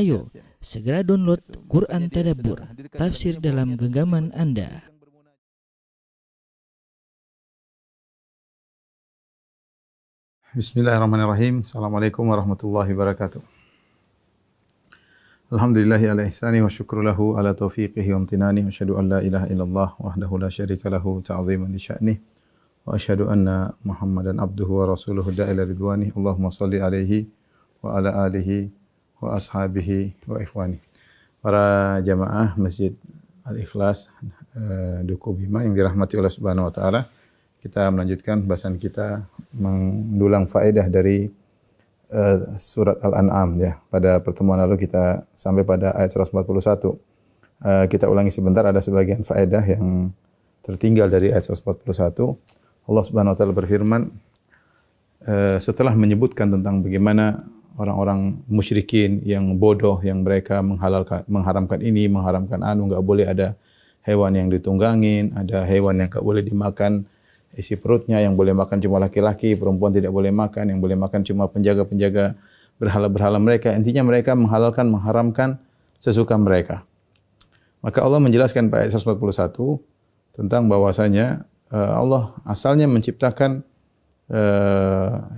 Ayo, segera download Quran Tadabbur, tafsir dalam genggaman Anda. Bismillahirrahmanirrahim. Assalamualaikum warahmatullahi wabarakatuh. Alhamdulillahi ala ihsani wa syukru lahu ala taufiqihi wa amtinani wa asyhadu an la ilaha illallah wahdahu la syarika lahu ta'ziman li sya'nih wa asyhadu anna Muhammadan abduhu wa rasuluhu da'ila ridwani. Allahumma shalli alaihi wa ala alihi wa ashabihi wa ikhwani. Para jamaah Masjid Al-Ikhlas Duku Bima yang dirahmati oleh Subhanahu wa taala, kita melanjutkan bahasan kita mendulang faedah dari surat Al-An'am ya. Pada pertemuan lalu kita sampai pada ayat 141. Kita ulangi sebentar, ada sebagian faedah yang tertinggal dari ayat 141. Allah Subhanahu wa taala berfirman setelah menyebutkan tentang bagaimana orang-orang musyrikin yang bodoh, yang mereka mengharamkan ini, mengharamkan anu, enggak boleh ada hewan yang ditunggangin, ada hewan yang enggak boleh dimakan isi perutnya, yang boleh makan cuma laki-laki, perempuan tidak boleh makan, yang boleh makan cuma penjaga-penjaga berhala-berhala mereka. Intinya mereka mengharamkan sesuka mereka. Maka Allah menjelaskan pada ayat 141 tentang bahwasanya Allah asalnya menciptakan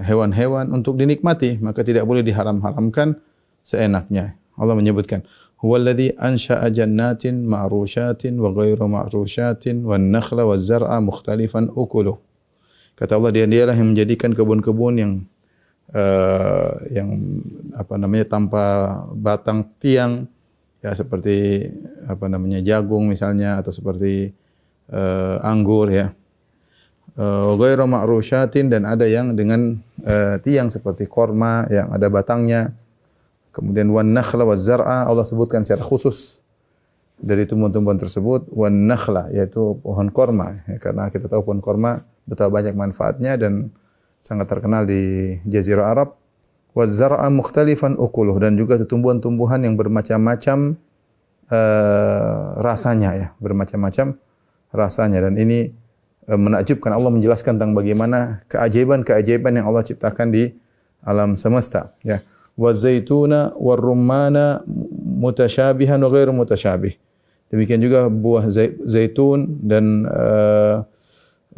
hewan-hewan untuk dinikmati, maka tidak boleh diharam-haramkan seenaknya. Allah menyebutkan, huwallazi ansha'a jannatin ma'rusyatin wa ghairu ma'rusyatin wan nakhla waz zar'a mukhtalifan ukuluh. Kata Allah, dialah yang menjadikan kebun-kebun yang tanpa batang tiang, ya seperti jagung misalnya, atau seperti anggur ya. Ghairu ma'rusyatin, dan ada yang dengan tiang seperti korma yang ada batangnya. Kemudian wan nakhla waz zar'a, Allah sebutkan secara khusus dari tumbuhan-tumbuhan tersebut, wan nakhla yaitu pohon korma ya, karena kita tahu pohon korma betapa banyak manfaatnya dan sangat terkenal di Jazirah Arab. Waz zar'a mukhtalifan ukuluh, dan juga tumbuhan-tumbuhan yang bermacam-macam rasanya ya, bermacam-macam rasanya. Dan ini menakjubkan. Allah menjelaskan tentang bagaimana keajaiban-keajaiban yang Allah ciptakan di alam semesta ya. Wazaituna warrummana mutasyabihan wa ghairu mutasyabih. Demikian juga buah zaitun dan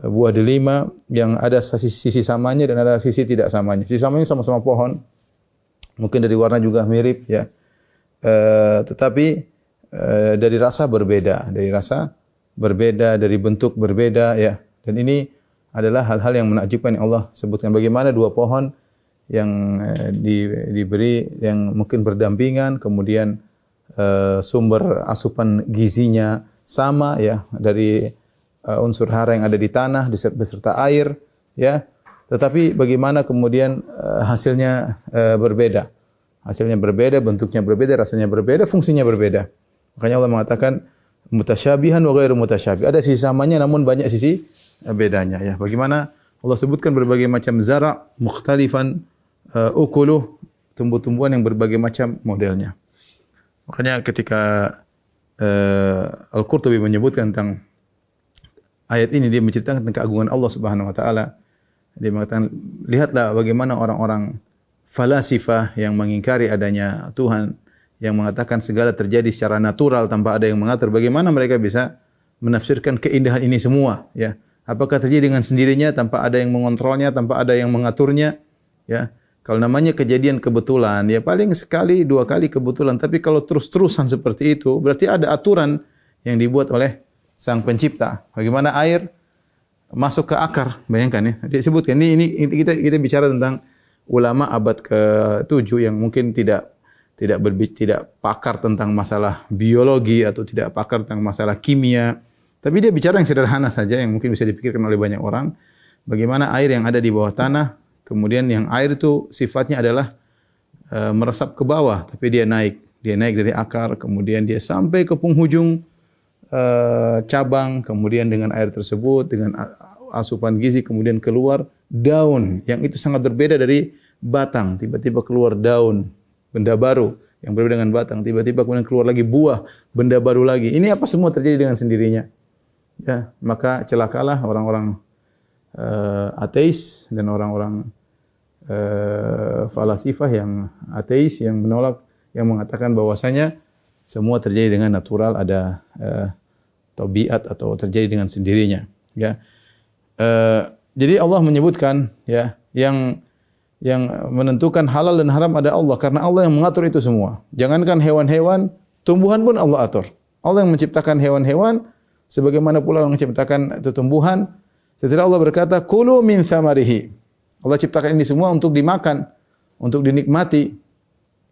buah delima yang ada sisi samanya dan ada sisi tidak samanya. Sisi samanya sama-sama pohon, mungkin dari warna juga mirip ya, tetapi dari rasa berbeda, dari bentuk berbeda ya. Dan ini adalah hal-hal yang menakjubkan yang Allah sebutkan, bagaimana dua pohon yang diberi yang mungkin berdampingan, kemudian sumber asupan gizinya sama ya, dari unsur hara yang ada di tanah beserta air ya, tetapi bagaimana kemudian hasilnya berbeda. Hasilnya berbeda, bentuknya berbeda, rasanya berbeda, fungsinya berbeda. Makanya Allah mengatakan mutasyabihan wa ghairu mutasyabih. Ada sisi samanya namun banyak sisi bedanya ya. Bagaimana Allah sebutkan berbagai macam zara' mukhtalifan ukuluh, tumbuh-tumbuhan yang berbagai macam modelnya. Makanya ketika Al-Qurtubi menyebutkan tentang ayat ini, dia menceritakan tentang keagungan Allah Subhanahu wa taala. Dia mengatakan, lihatlah bagaimana orang-orang falasifah yang mengingkari adanya Tuhan, yang mengatakan segala terjadi secara natural tanpa ada yang mengatur, bagaimana mereka bisa menafsirkan keindahan ini semua ya. Apakah terjadi dengan sendirinya tanpa ada yang mengontrolnya, tanpa ada yang mengaturnya ya. Kalau namanya kejadian kebetulan, ya paling sekali dua kali kebetulan. Tapi kalau terus-terusan seperti itu, berarti ada aturan yang dibuat oleh Sang Pencipta. Bagaimana air masuk ke akar, bayangkan ya. Dia sebutkan ini kita bicara tentang ulama abad ke-7 yang mungkin tidak pakar tentang masalah biologi atau tidak pakar tentang masalah kimia. Tapi dia bicara yang sederhana saja yang mungkin bisa dipikirkan oleh banyak orang. Bagaimana air yang ada di bawah tanah, kemudian yang air itu sifatnya adalah meresap ke bawah, tapi dia naik dari akar, kemudian dia sampai ke penghujung cabang, kemudian dengan air tersebut, dengan asupan gizi, kemudian keluar daun yang itu sangat berbeda dari batang. Tiba-tiba keluar daun, benda baru yang berbeda dengan batang. Tiba-tiba kemudian keluar lagi buah, benda baru lagi. Ini apa semua terjadi dengan sendirinya? Ya, maka celakalah orang-orang ateis dan orang-orang falasifah yang ateis yang menolak yang mengatakan bahwasanya semua terjadi dengan natural, ada tabiat atau terjadi dengan sendirinya. Ya, jadi Allah menyebutkan ya yang menentukan halal dan haram ada Allah karena Allah yang mengatur itu semua. Jangankan hewan-hewan, tumbuhan pun Allah atur. Allah yang menciptakan hewan-hewan, sebagaimana pula yang menciptakan tumbuhan. Setelah Allah berkata, "Kulu min thamarihi." Allah ciptakan ini semua untuk dimakan, untuk dinikmati.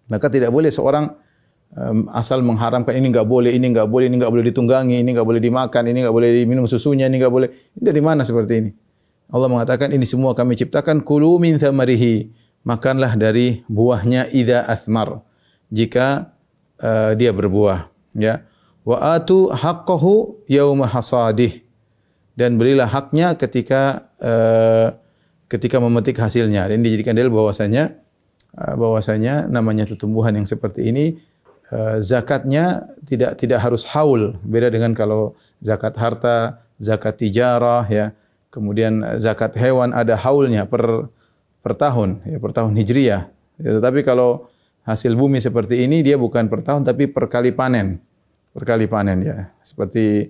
Maka tidak boleh seorang asal mengharamkan ini enggak boleh, ini enggak boleh, ini enggak boleh ditunggangi, ini enggak boleh dimakan, ini enggak boleh diminum susunya, ini enggak boleh. Ini dari mana seperti ini? Allah mengatakan ini semua kami ciptakan, kulu min thamarihi. Makanlah dari buahnya idza asmar. Jika dia berbuah, ya. Wa atu haqqahu yauma hasadih. Dan berilah haknya ketika memetik hasilnya. Dan dijadikan dalil bahwasanya namanya tumbuhan yang seperti ini zakatnya tidak harus haul. Beda dengan kalau zakat harta, zakat tijarah ya. Kemudian zakat hewan ada haulnya per tahun ya, per tahun hijriyah. Ya, tetapi kalau hasil bumi seperti ini dia bukan per tahun tapi per kali panen. Per kali panen ya. Seperti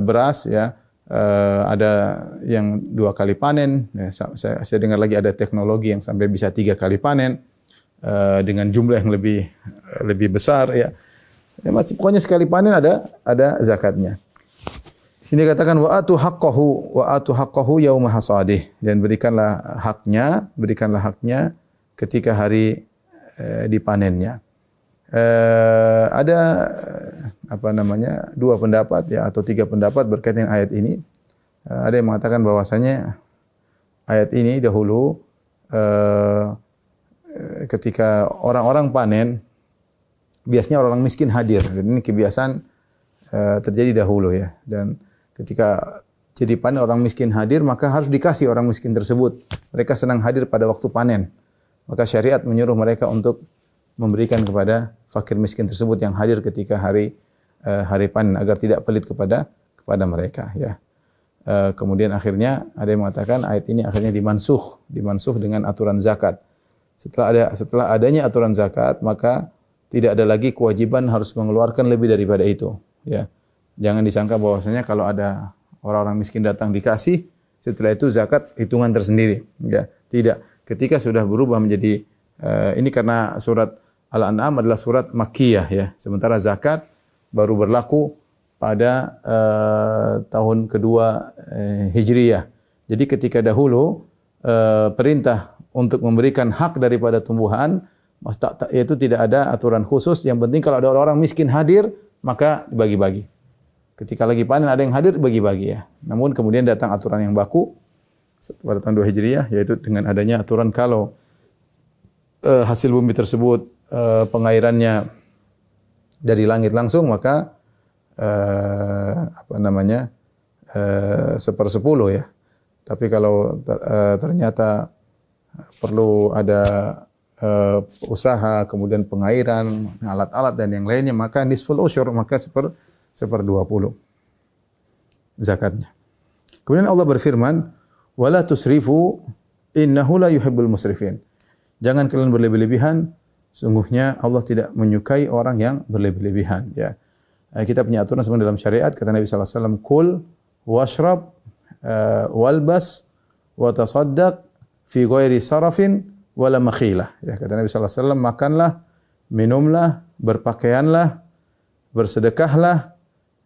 beras ya. Ada yang 2 kali panen. Ya, saya dengar lagi ada teknologi yang sampai bisa 3 kali panen dengan jumlah yang lebih besar ya. Ya pokoknya sekali panen ada zakatnya. Sini katakan wa atu haqqahu yauma hasadih, dan berikanlah haknya ketika hari dipanennya. Ada dua pendapat ya atau 3 pendapat berkaitan dengan ayat ini. Ada yang mengatakan bahwasanya ayat ini dahulu ketika orang-orang panen biasanya orang miskin hadir, dan ini kebiasaan terjadi dahulu ya. Dan ketika jadi panen orang miskin hadir, maka harus dikasih orang miskin tersebut. Mereka senang hadir pada waktu panen. Maka syariat menyuruh mereka untuk memberikan kepada fakir miskin tersebut yang hadir ketika hari panen agar tidak pelit kepada mereka ya. Kemudian akhirnya ada yang mengatakan ayat ini akhirnya dimansuh dengan aturan zakat. Setelah adanya aturan zakat, maka tidak ada lagi kewajiban harus mengeluarkan lebih daripada itu ya. Jangan disangka bahwasanya kalau ada orang-orang miskin datang dikasih, setelah itu zakat hitungan tersendiri. Ya, tidak. Ketika sudah berubah menjadi ini karena surat Al-An'am adalah surat Makkiyah ya. Sementara zakat baru berlaku pada tahun kedua Hijriyah. Jadi ketika dahulu perintah untuk memberikan hak daripada tumbuhan, yaitu tidak ada aturan khusus. Yang penting kalau ada orang miskin hadir, maka dibagi-bagi. Ketika lagi panen ada yang hadir, bagi-bagi ya. Namun kemudian datang aturan yang baku pada tahun 2 Hijriah, yaitu dengan adanya aturan kalau hasil bumi tersebut pengairannya dari langit langsung, maka 1/10 ya. Tapi kalau ternyata perlu ada usaha, kemudian pengairan, alat-alat dan yang lainnya, maka nisful usyur, maka 1/20 zakatnya. Kemudian Allah berfirman, "Wala tusrifu innahu la yuhibbul musrifin." Jangan kalian berlebih-lebihan, sungguhnya Allah tidak menyukai orang yang berlebih-lebihan ya. Kita punya aturan sebenarnya dalam syariat, kata Nabi sallallahu alaihi wasallam, "Kul washrab walbas wa tasaddaq fi ghairi sarafin wala makhilah." Ya, kata Nabi sallallahu alaihi wasallam, makanlah, minumlah, berpakaianlah, bersedekahlah.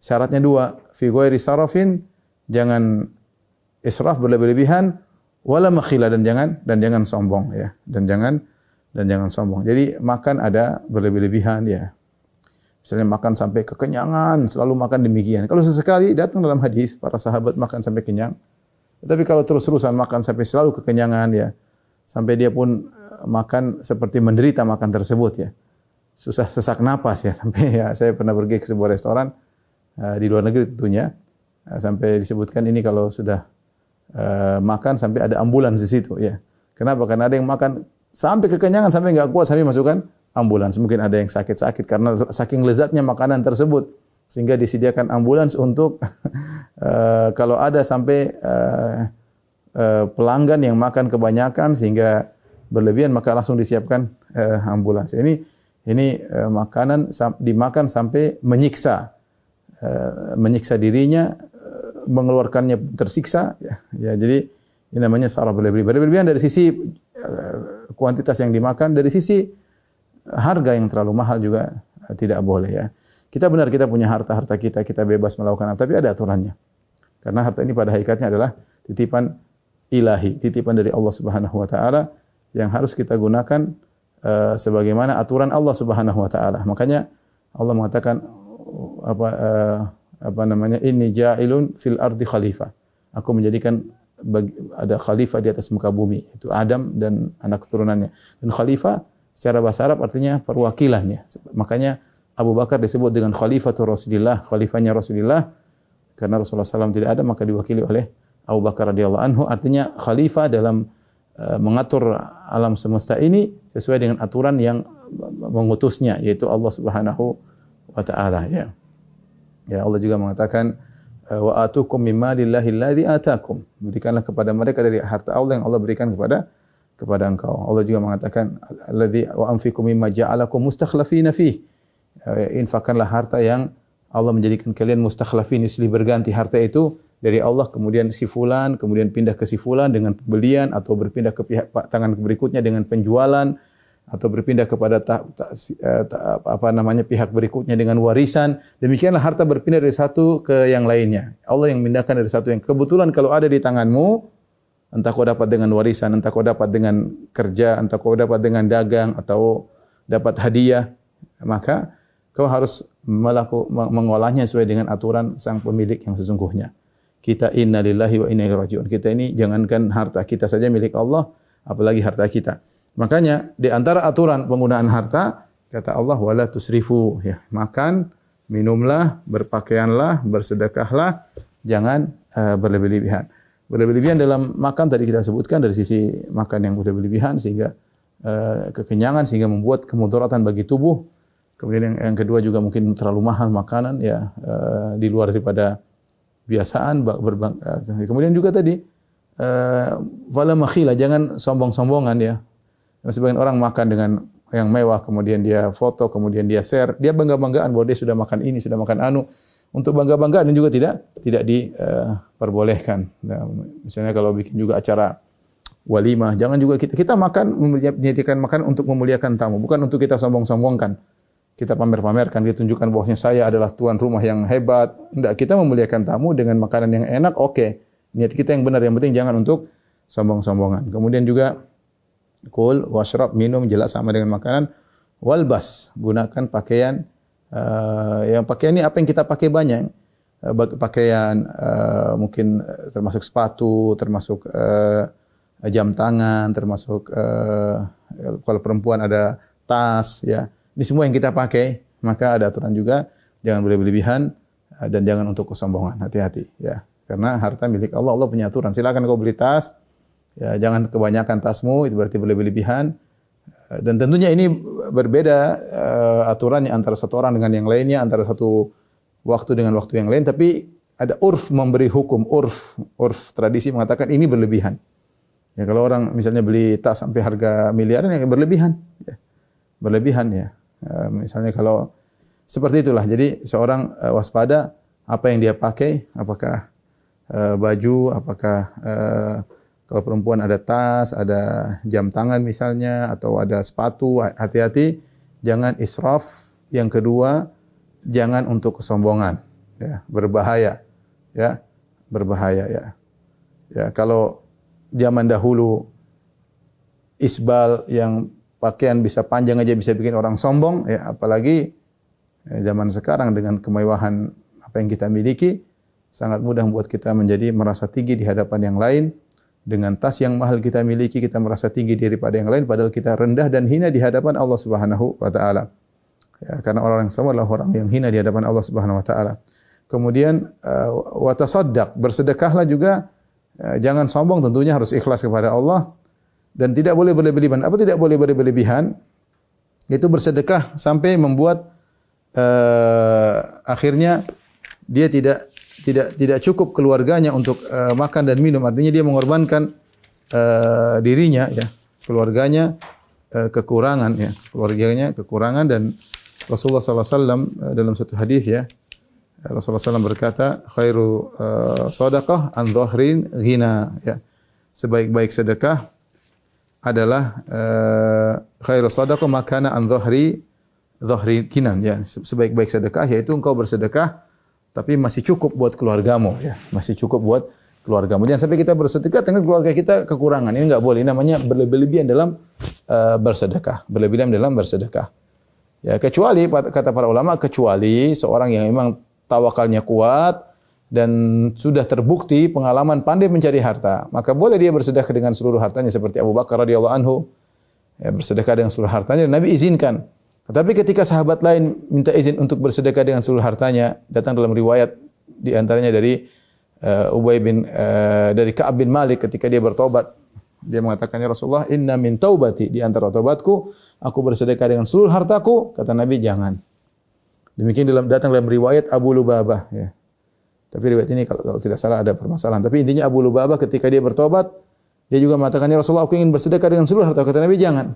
Syaratnya 2, fi ghairi sarafin, jangan israf berlebih-lebihan, wala makhilah, dan jangan sombong ya. Dan jangan sombong. Jadi makan ada berlebih-lebihan ya. Misalnya makan sampai kekenyangan, selalu makan demikian. Kalau sesekali datang dalam hadis para sahabat makan sampai kenyang. Tetapi kalau terus-terusan makan sampai selalu kekenyangan ya, sampai dia pun makan seperti menderita makan tersebut ya. Susah sesak napas ya, sampai ya saya pernah pergi ke sebuah restoran di luar negeri tentunya, sampai disebutkan ini kalau sudah makan sampai ada ambulans di situ ya. Kenapa? Karena ada yang makan sampai kekenyangan, sampai enggak kuat, sampai masukkan ambulans. Mungkin ada yang sakit-sakit karena saking lezatnya makanan tersebut, sehingga disediakan ambulans untuk kalau ada sampai pelanggan yang makan kebanyakan sehingga berlebihan, maka langsung disiapkan ambulans. Ini makanan dimakan sampai menyiksa dirinya, mengeluarkannya tersiksa. Ya, jadi ini namanya saraf berlebihan dari sisi kuantitas yang dimakan, dari sisi harga yang terlalu mahal juga tidak boleh ya. Kita benar kita punya harta kita bebas melakukan apa, tapi ada aturannya. Karena harta ini pada hakikatnya adalah titipan ilahi, titipan dari Allah Subhanahu wa taala yang harus kita gunakan sebagaimana aturan Allah Subhanahu wa taala. Makanya Allah mengatakan inni ja'ilun fil ardi khalifah. Aku menjadikan ada khalifah di atas muka bumi, itu Adam dan anak keturunannya. Dan khalifah secara bahasa Arab artinya perwakilannya. Makanya Abu Bakar disebut dengan khalifatul Rasulillah, khalifahnya Rasulullah, karena Rasulullah SAW tidak ada maka diwakili oleh Abu Bakar radhiyallahu anhu. Artinya khalifah dalam mengatur alam semesta ini sesuai dengan aturan yang mengutusnya, yaitu Allah Subhanahu wa taala ya. Ya, Allah juga mengatakan wa atukum mimma lillahi alladzi atakum. Berikanlah kepada mereka dari harta Allah yang Allah berikan kepada engkau. Allah juga mengatakan alladzi wa anfiqu mimma ja'alakum mustakhlafina fihi. Infakkanlah harta yang Allah menjadikan kalian mustakhlafin, silih berganti harta itu dari Allah, kemudian si fulan, kemudian pindah ke si fulan dengan pembelian, atau berpindah ke pihak tangan berikutnya dengan penjualan, atau berpindah kepada pihak berikutnya dengan warisan. Demikianlah harta berpindah dari satu ke yang lainnya. Allah yang memindahkan dari satu yang kebetulan kalau ada di tanganmu, entah kau dapat dengan warisan, entah kau dapat dengan kerja, entah kau dapat dengan dagang atau dapat hadiah, maka kau harus mengolahnya sesuai dengan aturan sang pemilik yang sesungguhnya. Kita innalillahi wa inna ilaihi raji'un. Kita ini jangankan harta kita saja milik Allah, apalagi harta kita. Makanya di antara aturan penggunaan harta kata Allah wala tusrifu, ya, makan, minumlah, berpakaianlah, bersedekahlah, jangan berlebih-lebihan. Berlebih-lebihan dalam makan tadi kita sebutkan dari sisi makan yang berlebih-lebihan sehingga kekenyangan sehingga membuat kemudaratan bagi tubuh. Kemudian yang kedua juga mungkin terlalu mahal makanan ya, di luar daripada kebiasaan. Kemudian juga tadi wala makhila, jangan sombong-sombongan ya. Karena sebagian orang makan dengan yang mewah, kemudian dia foto, kemudian dia share, dia bangga-banggaan bahwa dia sudah makan ini, sudah makan anu. Untuk bangga-banggaan ini juga tidak diperbolehkan. Nah, misalnya kalau bikin juga acara walimah, jangan juga kita makan menyediakan makan untuk memuliakan tamu, bukan untuk kita sombong-sombongkan. Kita pamer-pamerkan, kita tunjukkan bahwasanya saya adalah tuan rumah yang hebat. Enggak, kita memuliakan tamu dengan makanan yang enak, oke. Niat kita yang benar, yang penting jangan untuk sombong-sombongan. Kemudian juga kul washrab, minum jelas sama dengan makanan. Walbas, gunakan pakaian yang pakaian ini apa yang kita pakai banyak. Pakaian mungkin termasuk sepatu, termasuk jam tangan, termasuk kalau perempuan ada tas ya. Ini semua yang kita pakai, maka ada aturan juga jangan berlebihan dan jangan untuk kesombongan. Hati-hati ya. Karena harta milik Allah, Allah punya aturan. Silakan kau beli tas, ya, jangan kebanyakan tasmu, itu berarti berlebihan. Dan tentunya ini berbeda aturannya antara satu orang dengan yang lainnya, antara satu waktu dengan waktu yang lain, tapi ada urf memberi hukum, urf tradisi mengatakan ini berlebihan. Ya, kalau orang misalnya beli tas sampai harga miliaran ya berlebihan. Ya. Berlebihan ya. Misalnya kalau seperti itulah. Jadi seorang waspada apa yang dia pakai, apakah baju, apakah kalau perempuan ada tas, ada jam tangan misalnya, atau ada sepatu, hati-hati jangan israf. Yang kedua, jangan untuk kesombongan, ya, berbahaya, ya, berbahaya ya. Ya, kalau zaman dahulu isbal yang pakaian bisa panjang aja bisa bikin orang sombong, ya, apalagi zaman sekarang dengan kemewahan apa yang kita miliki, sangat mudah membuat kita menjadi merasa tinggi di hadapan yang lain. Dengan tas yang mahal kita miliki, kita merasa tinggi daripada yang lain, padahal kita rendah dan hina di hadapan Allah Subhanahu wa taala. Ya, karena orang yang sombong adalah orang yang hina di hadapan Allah Subhanahu wa taala. Kemudian wa tasaddaq, bersedekahlah juga, jangan sombong, tentunya harus ikhlas kepada Allah. Dan tidak boleh berlebihan. Apa tidak boleh berlebihan? Itu bersedekah sampai membuat akhirnya dia tidak cukup keluarganya untuk makan dan minum. Artinya dia mengorbankan dirinya, ya, keluarganya kekurangan ya, keluarganya kekurangan. Dan Rasulullah SAW dalam satu hadis ya, Rasulullah SAW berkata, khairu sadaqah an dhahrin ghina ya. Sebaik-baik sedekah adalah khairu sadaqah makana an dhahri ghinan ya. Sebaik-baik sedekah yaitu engkau bersedekah tapi masih cukup buat keluargamu ya, masih cukup buat keluargamu. Jangan sampai kita bersedekah dengan keluarga kita kekurangan. Ini enggak boleh. Ini namanya berlebih-lebihan dalam bersedekah. Berlebihan dalam bersedekah. Ya, kecuali kata para ulama, kecuali seorang yang memang tawakalnya kuat dan sudah terbukti pengalaman pandai mencari harta, maka boleh dia bersedekah dengan seluruh hartanya seperti Abu Bakar radhiyallahu anhu. Ya, bersedekah dengan seluruh hartanya dan Nabi izinkan. Tetapi ketika sahabat lain minta izin untuk bersedekah dengan seluruh hartanya, datang dalam riwayat di antaranya dari dari Ka'ab bin Malik ketika dia bertobat, dia mengatakan, ya Rasulullah, inna min taubati, di antara taubatku aku bersedekah dengan seluruh hartaku. Kata Nabi, jangan. Demikian datang dalam riwayat Abu Lubabah ya. Tapi riwayat ini kalau tidak salah ada permasalahan. Tapi intinya Abu Lubabah ketika dia bertobat, dia juga mengatakan, ya Rasulullah, aku ingin bersedekah dengan seluruh harta. Kata Nabi, jangan.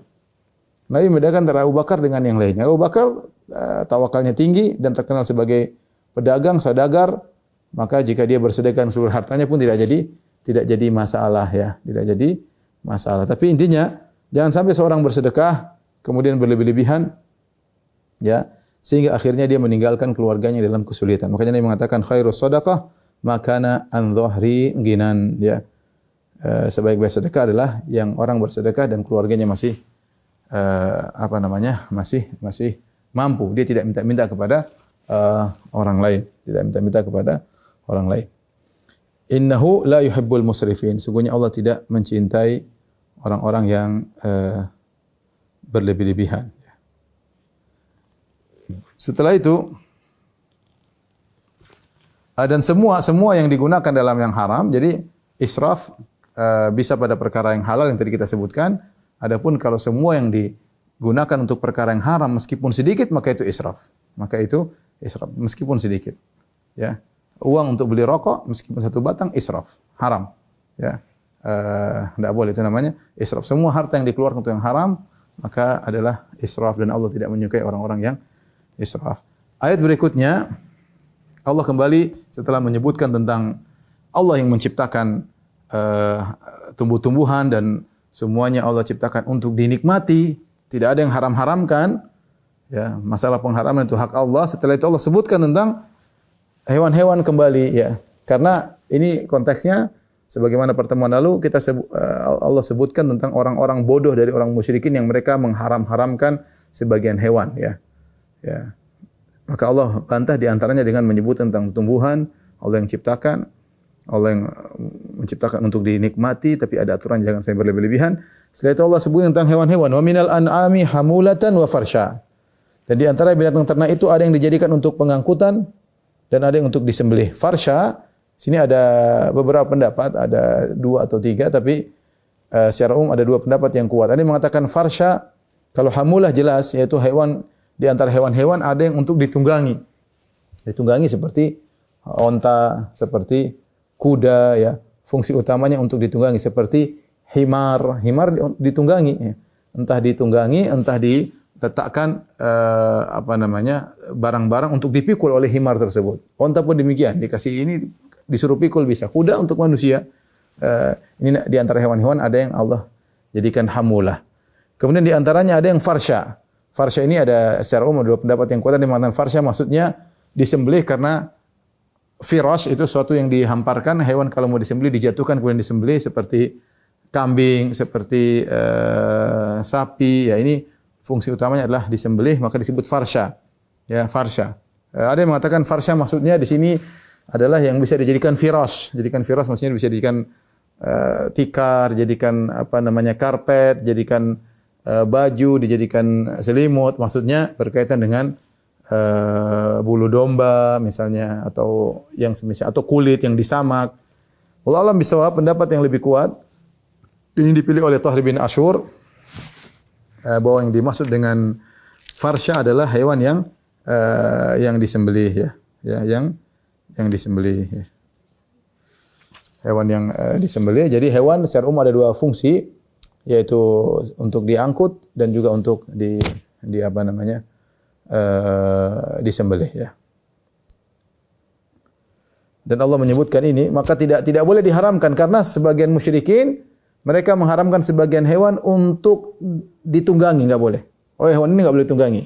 Nabi membedakan antara Abu Bakar dengan yang lainnya. Abu Bakar tawakalnya tinggi dan terkenal sebagai pedagang, saudagar. Maka jika dia bersedekah seluruh hartanya pun tidak jadi masalah ya, tidak jadi masalah. Tapi intinya jangan sampai seorang bersedekah kemudian berlebih-lebihan ya, sehingga akhirnya dia meninggalkan keluarganya dalam kesulitan. Makanya Nabi mengatakan khairus shadaqah makana an dhahri ghinan ya. Sebaik-baik sedekah adalah yang orang bersedekah dan keluarganya masih masih mampu. Dia tidak minta-minta kepada orang lain, tidak minta-minta kepada orang lain. Innahu la yuhibbul musrifin. Sungguhnya Allah tidak mencintai orang-orang yang berlebih-lebihan. Setelah itu, dan semua yang digunakan dalam yang haram. Jadi israf bisa pada perkara yang halal yang tadi kita sebutkan. Adapun kalau semua yang digunakan untuk perkara yang haram meskipun sedikit, maka itu israf. Maka itu israf meskipun sedikit. Ya. Uang untuk beli rokok meskipun satu batang israf, haram. Ya. Tidak boleh, itu namanya israf. Semua harta yang dikeluarkan untuk yang haram maka adalah israf dan Allah tidak menyukai orang-orang yang israf. Ayat berikutnya Allah kembali setelah menyebutkan tentang Allah yang menciptakan tumbuh-tumbuhan dan semuanya Allah ciptakan untuk dinikmati, tidak ada yang haram-haramkan. Ya, masalah pengharaman itu hak Allah. Setelah itu Allah sebutkan tentang hewan-hewan kembali ya. Karena ini konteksnya sebagaimana pertemuan lalu Allah sebutkan tentang orang-orang bodoh dari orang musyrikin yang mereka mengharam-haramkan sebagian hewan ya. Ya. Maka Allah bantah di antaranya dengan menyebut tentang tumbuhan, Allah yang ciptakan, Allah yang menciptakan untuk dinikmati, tapi ada aturan jangan sampai berlebih-lebihan. Setelah itu Allah sebut tentang hewan-hewan, wa minal an'ami hamulatan wa farsha. Dan di antara binatang ternak itu ada yang dijadikan untuk pengangkutan dan ada yang untuk disembelih. Farsha, sini ada beberapa pendapat, ada 2 atau 3, tapi secara umum ada 2 pendapat yang kuat. Ada yang mengatakan farsha, kalau hamulah jelas, yaitu hewan, di antara hewan-hewan ada yang untuk ditunggangi. Ditunggangi seperti onta, seperti kuda ya. Fungsi utamanya untuk ditunggangi seperti himar. Himar ditunggangi ya. Entah ditunggangi, entah diletakkan barang-barang untuk dipikul oleh himar tersebut. Onta pun demikian, dikasih ini disuruh pikul bisa. Kuda untuk manusia. Ini di antara hewan-hewan ada yang Allah jadikan hamulah. Kemudian di antaranya ada yang farsha. Farsha ini ada secara umum 2 pendapat yang kuat. Yang mengatakan farsha maksudnya disembelih karena firash itu sesuatu yang dihamparkan. Hewan kalau mau disembelih dijatuhkan kemudian disembelih seperti kambing, seperti sapi. Ya ini fungsi utamanya adalah disembelih maka disebut farsha. Ya farsha. Ada yang mengatakan farsha maksudnya di sini adalah yang bisa dijadikan firash. Jadikan firash maksudnya bisa dijadikan tikar, jadikan karpet, jadikan baju, dijadikan selimut, maksudnya berkaitan dengan bulu domba misalnya atau yang semisal atau kulit yang disamak. Wallahu a'lam bishawab, pendapat yang lebih kuat ini dipilih oleh Tahir bin Ashur bahwa yang dimaksud dengan farsha adalah hewan yang disembelih ya, yang disembelih ya. Hewan yang disembelih. Jadi hewan secara umum ada 2 fungsi. yaitu untuk diangkut dan juga untuk disembelih ya. Dan Allah menyebutkan ini, maka tidak boleh diharamkan karena sebagian musyrikin mereka mengharamkan sebagian hewan untuk ditunggangi, enggak boleh. Oh, hewan ini enggak boleh tunggangi.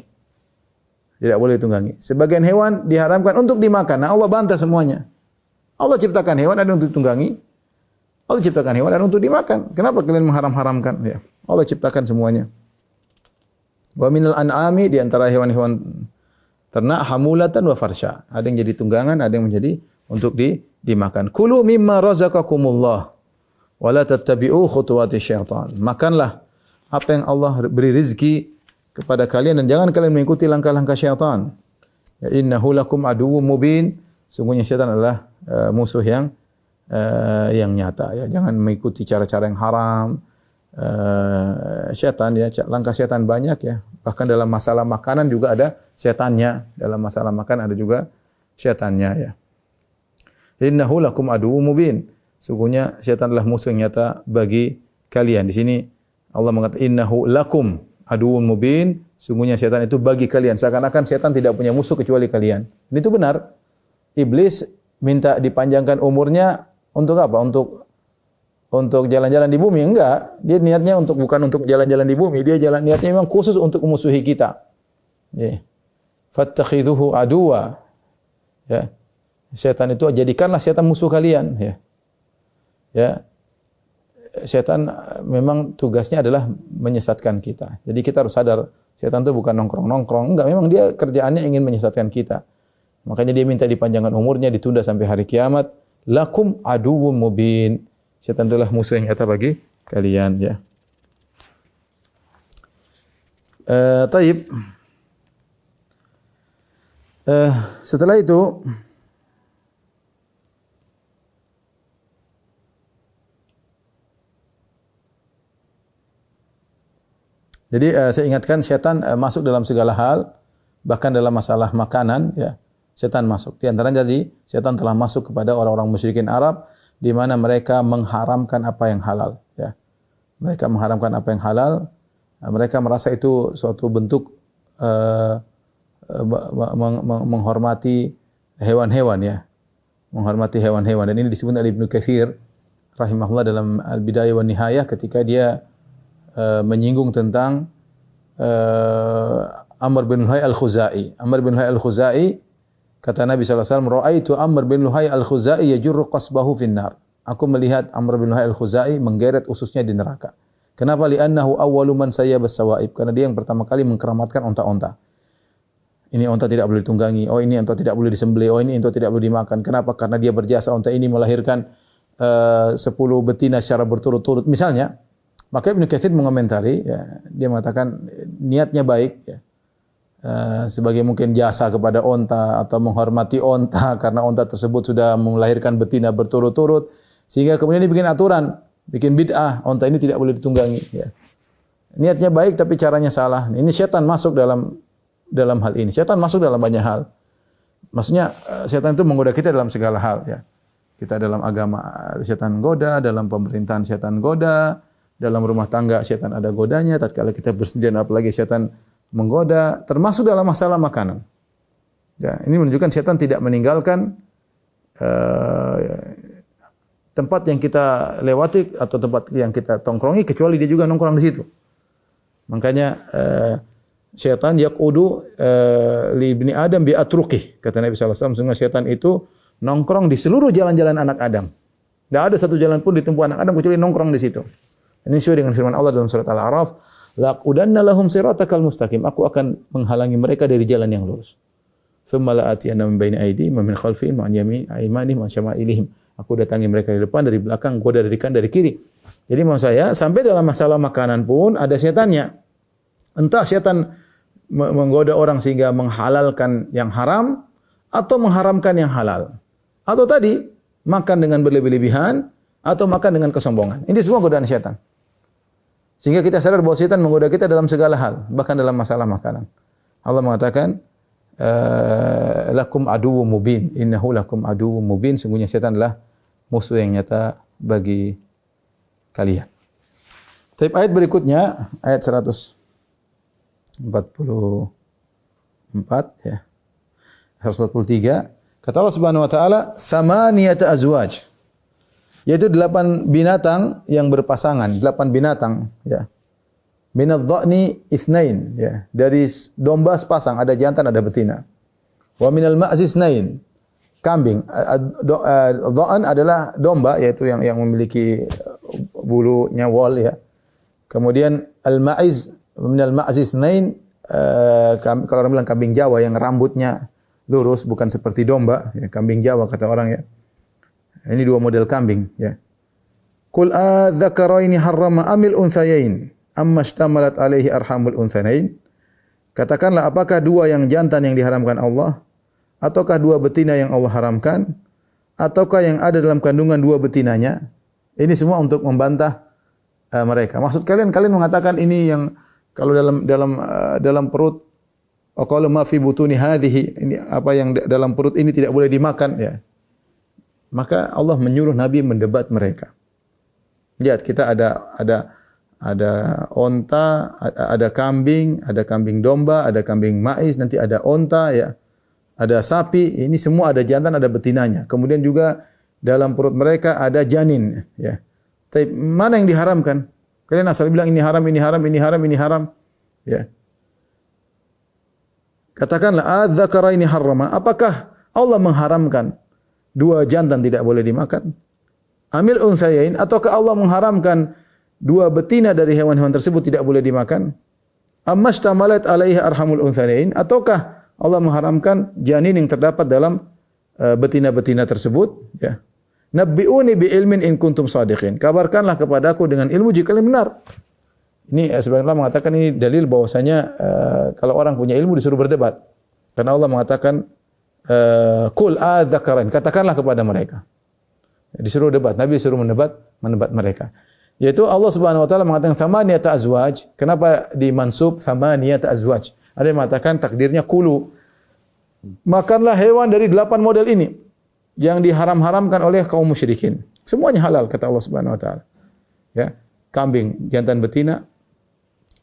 Tidak boleh ditunggangi. Sebagian hewan diharamkan untuk dimakan. Nah, Allah bantah semuanya. Allah ciptakan hewan ada untuk ditunggangi. Allah ciptakan hewan ada untuk dimakan. Kenapa kalian mengharam-haramkan? Ya. Allah ciptakan semuanya. Wa minal an'ami, di antara hewan-hewan ternak, hamulatan wa farsha. Ada yang jadi tunggangan, ada yang menjadi untuk dimakan. Kulu mimma razaqakumullah wa la tattabi'u khutuwati syaitan. Makanlah apa yang Allah beri rezeki kepada kalian dan jangan kalian mengikuti langkah-langkah syaitan. Ya innahu lakum aduwwum mubin. Sungguhnya syaitan adalah musuh yang nyata ya. Jangan mengikuti cara-cara yang haram. Syaitan ya, langkah syaitan banyak ya. Bahkan dalam masalah makanan juga ada syaitannya. Dalam masalah makan ada juga syaitannya ya. Innahu lakum aduwwum mubin. Sungguhnya syaitan adalah musuh yang nyata bagi kalian. Di sini Allah mengatakan innahu lakum aduwwum mubin. Sungguhnya syaitan itu bagi kalian. Seakan-akan syaitan tidak punya musuh kecuali kalian. Ini itu benar. Iblis minta dipanjangkan umurnya untuk apa? Untuk jalan-jalan di bumi? Enggak. Dia niatnya bukan untuk jalan-jalan di bumi. Dia niatnya memang khusus untuk memusuhi kita. Ya. Fattakhidhuhu aduwa. Ya. Setan itu jadikanlah setan musuh kalian ya. Ya. Setan memang tugasnya adalah menyesatkan kita. Jadi kita harus sadar setan itu bukan nongkrong-nongkrong, enggak, memang dia kerjaannya ingin menyesatkan kita. Makanya dia minta dipanjangkan umurnya, ditunda sampai hari kiamat. Lakum aduwwum mubin. Setan adalah musuh yang nyata bagi kalian ya. Taib. Setelah itu jadi saya ingatkan setan masuk dalam segala hal, bahkan dalam masalah makanan ya, setan masuk. Di antaranya jadi setan telah masuk kepada orang-orang musyrikin Arab di mana mereka mengharamkan apa yang halal ya. Mereka mengharamkan apa yang halal, mereka merasa itu suatu bentuk menghormati hewan-hewan ya. Menghormati hewan-hewan, dan ini disebut oleh Ibnu Katsir rahimahullah dalam Al-Bidayah wan Nihayah ketika dia menyinggung tentang Amr bin Luhai al-Khuzai. Amr bin Luhai al-Khuzai, kata Nabi SAW, Ra'aitu Amr bin Luhai al-Khuzai yajurru qasbahu finnar. Aku melihat Amr bin Luhai al-Khuzai menggeret ususnya di neraka. Kenapa? Li'annahu awwalu man sayyabas sawaib. Karena dia yang pertama kali mengkeramatkan onta-onta. Ini onta tidak boleh ditunggangi. Oh, ini onta tidak boleh disembelih. Oh, ini onta tidak boleh dimakan. Kenapa? Karena dia berjasa onta ini melahirkan 10 betina secara berturut-turut. Misalnya, maka Ibnu Katsir mengomentari, ya, dia mengatakan niatnya baik, ya, sebagai mungkin jasa kepada onta atau menghormati onta karena onta tersebut sudah melahirkan betina berturut-turut, sehingga kemudian dia bikin aturan, bikin bid'ah, onta ini tidak boleh ditunggangi. Ya. Niatnya baik tapi caranya salah. Ini setan masuk dalam hal ini. Setan masuk dalam banyak hal. Maksudnya setan itu menggoda kita dalam segala hal. Ya. Kita dalam agama setan goda, dalam pemerintahan setan goda. Dalam rumah tangga setan ada godanya, tatkala kita bersendirian apalagi setan menggoda, termasuk dalam masalah makanan. Ya, ini menunjukkan setan tidak meninggalkan tempat yang kita lewati atau tempat yang kita tongkrongi kecuali dia juga nongkrong di situ. Makanya setan yaqudu li ibni Adam bi atruqih. Kata Nabi sallallahu alaihi wasallam, sungguh setan itu nongkrong di seluruh jalan-jalan anak Adam. Tidak ada satu jalan pun ditempuh anak Adam kecuali nongkrong di situ. Ini sesuai dengan firman Allah dalam surat Al-A'raf, laqudanna lahum siratakal mustaqim. Aku akan menghalangi mereka dari jalan yang lurus. Tsumma la'atiyannahum min baini aydihim wa min khalfihim wa an yaimanihim wa syama'ilihim. Aku datangi mereka dari depan, dari belakang, goda dari kanan, dari kiri. Jadi maksud saya, sampai dalam masalah makanan pun ada setannya. Entah setan menggoda orang sehingga menghalalkan yang haram atau mengharamkan yang halal. Atau tadi makan dengan berlebih-lebihan atau makan dengan kesombongan. Ini semua godaan setan. Sehingga kita sadar bahwa setan menggoda kita dalam segala hal, bahkan dalam masalah makanan. Allah mengatakan, lakum aduwwum mubin, innahu lakum aduwwum mubin, sungguhnya setan adalah musuh yang nyata bagi kalian. Tapi ayat berikutnya, ayat 144 ya. 143, kata Allah Subhanahu wa taala, "Tsamaniyata azwaj." Yaitu 8 binatang yang berpasangan, 8 binatang ya. Minadh-dha'ni itsnain ya. Dari domba sepasang, ada jantan, ada betina. Wa minal ma'zi itsnain. Kambing. Dha'an adalah domba, yaitu yang memiliki bulunya wol ya. Kemudian al-ma'iz, minal ma'zi itsnain, kalau orang bilang kambing Jawa yang rambutnya lurus, bukan seperti domba ya, kambing Jawa kata orang ya. Ini 2 model kambing ya. Qul adzakaraini harrama amil unthayain amma ishtamalat alaihi arhamul unthayain. Katakanlah, apakah 2 yang jantan yang diharamkan Allah, ataukah 2 betina yang Allah haramkan, ataukah yang ada dalam kandungan 2 betinanya? Ini semua untuk membantah mereka. Maksud kalian mengatakan ini yang kalau dalam perut, qalu ma fi butuni hadhihi, ini apa yang dalam perut ini tidak boleh dimakan ya. Maka Allah menyuruh Nabi mendebat mereka. Lihat, kita ada onta, ada kambing domba, ada kambing maiz, nanti ada onta ya. Ada sapi, ini semua ada jantan, ada betinanya. Kemudian juga dalam perut mereka ada janin ya. Tapi mana yang diharamkan? Kalian asal bilang ini haram, ini haram, ini haram, ini haram ya. Katakanlah adzakaraini harrama, apakah Allah mengharamkan 2 jantan tidak boleh dimakan? Amil unthayain, ataukah Allah mengharamkan 2 betina dari hewan-hewan tersebut tidak boleh dimakan? Ammashtamalat alaihi arhamul unthayain, ataukah Allah mengharamkan janin yang terdapat dalam betina-betina tersebut ya. Nabbi'uni bi ilmin in kuntum shadiqin. Kabarkanlah kepadaku dengan ilmu jika kalian benar. Ini sebagian ulama mengatakan ini dalil bahwasanya kalau orang punya ilmu disuruh berdebat. Karena Allah mengatakan qul adzakarain, katakanlah kepada mereka. Disuruh debat, Nabi disuruh mendebat mereka. Yaitu Allah Subhanahu wa taala mengatakan tsamaniyata azwaj. Kenapa dimansub tsamaniyata azwaj? Ada yang mengatakan takdirnya kulu. Makanlah hewan dari 8 model ini yang diharam-haramkan oleh kaum musyrikin. Semuanya halal kata Allah Subhanahu wa taala. Ya, kambing jantan betina,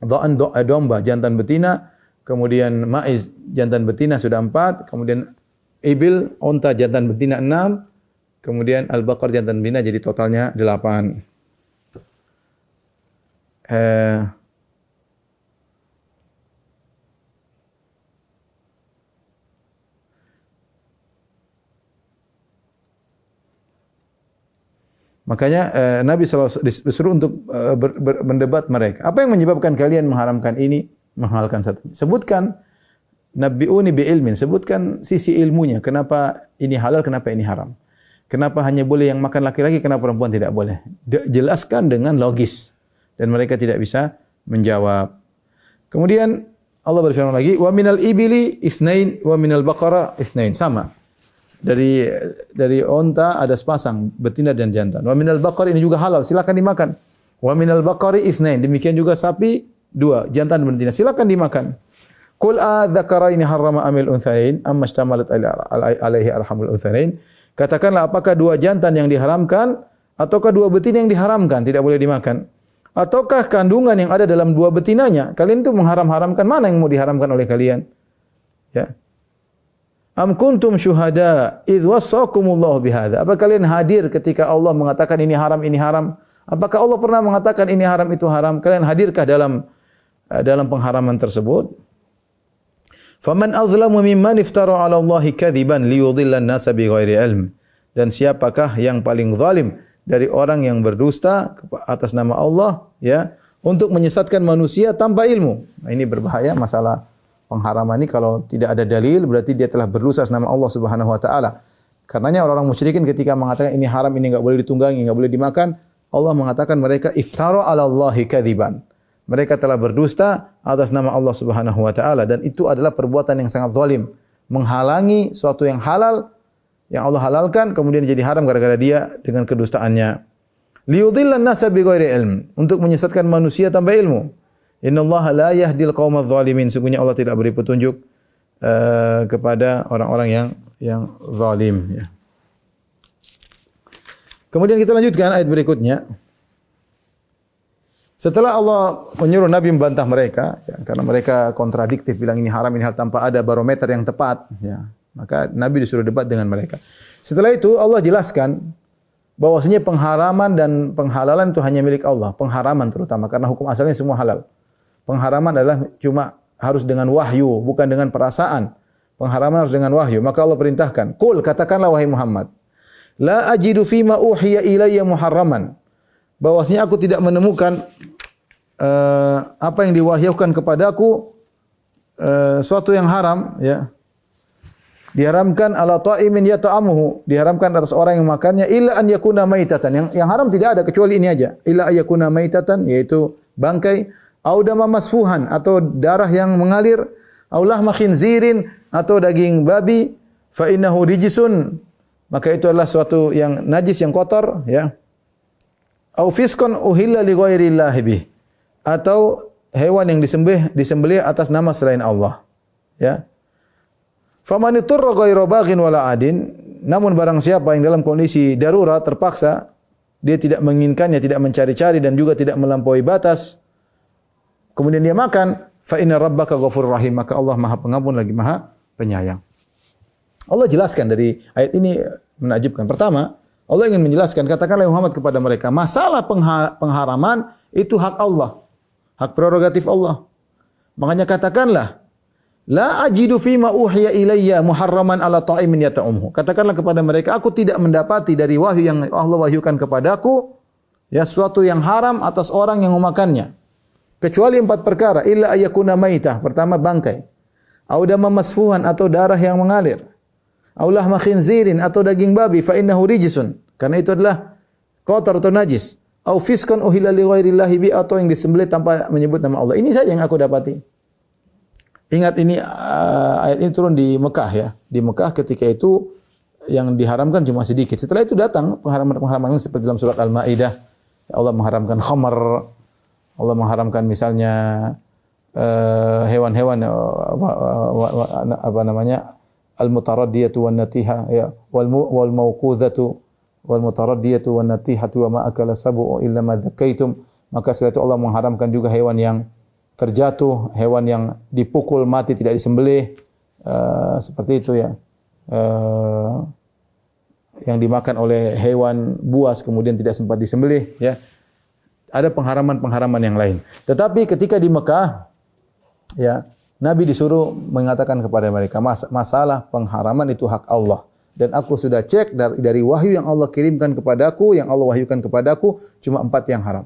dha'an domba jantan betina, kemudian maiz jantan betina sudah 4, kemudian ibil onta jantan betina 6, kemudian al-baqar jantan betina, jadi totalnya 8. Makanya Nabi SAW disuruh untuk mendebat mereka. Apa yang menyebabkan kalian mengharamkan ini, menghalalkan satu? Sebutkan, nabbi'uni bi ilmin, sebutkan sisi ilmunya. Kenapa ini halal, kenapa ini haram? Kenapa hanya boleh yang makan laki-laki, kenapa perempuan tidak boleh? Jelaskan dengan logis. Dan mereka tidak bisa menjawab. Kemudian Allah berfirman lagi, wa minal ibili itsnain wa minal baqara itsnain, sama. Dari onta ada sepasang, betina dan jantan. Wa minal baqari, ini juga halal, silakan dimakan. Wa minal baqari itsnain, demikian juga sapi 2, jantan dan betina, silakan dimakan. Qul adzakaraini harrama amil unthayain amma ishtamalat alaihi arhamul unthayain. Katakanlah, apakah 2 jantan yang diharamkan ataukah 2 betina yang diharamkan tidak boleh dimakan? Ataukah kandungan yang ada dalam 2 betinanya? Kalian itu mengharam-haramkan, mana yang mau diharamkan oleh kalian? Ya. Am kuntum syuhada idz wassakumullahu bihadza. Apa kalian hadir ketika Allah mengatakan ini haram, ini haram? Apakah Allah pernah mengatakan ini haram, itu haram? Kalian hadirkah dalam pengharaman tersebut? Faman azlamu mimman iftara 'ala Allahi kadziban liyudhilla an-nasa bighairi ilm. Dan siapakah yang paling zalim dari orang yang berdusta atas nama Allah ya, untuk menyesatkan manusia tanpa ilmu? Nah, ini berbahaya masalah pengharaman ini. Kalau tidak ada dalil berarti dia telah berdosa atas nama Allah Subhanahu wa taala. Karenanya orang-orang musyrikin ketika mengatakan ini haram, ini enggak boleh ditunggangi, enggak boleh dimakan, Allah mengatakan mereka iftara 'ala Allahi kadziban. Mereka telah berdusta atas nama Allah Subhanahu wa taala, dan itu adalah perbuatan yang sangat zalim, menghalangi suatu yang halal yang Allah halalkan kemudian jadi haram gara-gara dia dengan kedustaannya. Liyudhillan nasa bighairi ilm, untuk menyesatkan manusia tanpa ilmu. Innallaha la yahdil qaumadz zalimin, sungguhnya Allah tidak beri petunjuk kepada orang-orang yang zalim ya. Kemudian kita lanjutkan ayat berikutnya. Setelah Allah menyuruh Nabi membantah mereka, ya, karena mereka kontradiktif, bilang ini haram, ini hal tanpa ada barometer yang tepat, ya, maka Nabi disuruh debat dengan mereka. Setelah itu Allah jelaskan bahwasanya pengharaman dan penghalalan itu hanya milik Allah. Pengharaman terutama, karena hukum asalnya semua halal. Pengharaman adalah cuma harus dengan wahyu, bukan dengan perasaan. Pengharaman harus dengan wahyu. Maka Allah perintahkan, "Qul," katakanlah wahai Muhammad, "La ajidu fima uhiya ilayya muharraman." Bahwasanya aku tidak menemukan apa yang diwahyukan kepadaku suatu yang haram, ya. Diharamkan ala ta'imin yata'amuhu, diharamkan atas orang yang makannya, illa an yakuna maitatan. Yang haram tidak ada kecuali ini aja. Illa an yakuna maitatan, yaitu bangkai, au dama masfuhan, atau darah yang mengalir, au lahma khinzirin, atau daging babi, fa innahu rijsun, maka itu adalah suatu yang najis, yang kotor, ya. Au fiskon uhilla li ghairillahi bih, atau hewan yang disembelih atas nama selain Allah, ya. Faman iturra ghairu baghin wala adin, namun barang siapa yang dalam kondisi darurat, terpaksa, dia tidak menginginkannya, tidak mencari-cari dan juga tidak melampaui batas, kemudian dia makan, fa inna rabbaka ghafurur rahim, maka Allah Maha Pengampun lagi Maha Penyayang. Allah jelaskan dari ayat ini menakjubkan. Pertama, Allah ingin menjelaskan, katakanlah Muhammad kepada mereka, masalah pengharaman itu hak Allah, hak prerogatif Allah. Makanya katakanlah, la ajidu fima uhiya ilayya muharraman ala ta'imin yata'umhu. Katakanlah kepada mereka, aku tidak mendapati dari wahyu yang Allah wahyukan kepadaku, ya, suatu yang haram atas orang yang memakannya, kecuali 4 perkara. Illa ayakuna maitah, pertama bangkai, au dama masfuhan, atau darah yang mengalir, au lahma khinzirin, atau daging babi, fa innahu rijsun, karena itu adalah kotor atau najis, au fiskon uhilla li ghairillahi bi, atau yang disembelih tanpa menyebut nama Allah. Ini saja yang aku dapati. Ingat ini ayat ini turun di Mekah, ya. Di Mekah ketika itu yang diharamkan cuma sedikit. Setelah itu datang pengharaman-pengharaman seperti dalam surat Al-Maidah. Allah mengharamkan khamar, Allah mengharamkan misalnya hewan-hewan apa namanya, al-mutaraddiyatu wan natiha, ya, wal mauqudhatu wal mutaraddiyatu wan natihatu wa ma akala sab'u illa ma dzakaitum. Maka setelah itu Allah mengharamkan juga hewan yang terjatuh, hewan yang dipukul mati tidak disembelih, seperti itu, ya, yang dimakan oleh hewan buas kemudian tidak sempat disembelih, ya. Ada pengharaman-pengharaman yang lain. Tetapi ketika di Mekah, ya, Nabi disuruh mengatakan kepada mereka, masalah pengharaman itu hak Allah. Dan aku sudah cek dari wahyu yang Allah kirimkan kepadaku, yang Allah wahyukan kepadaku, cuma 4 yang haram.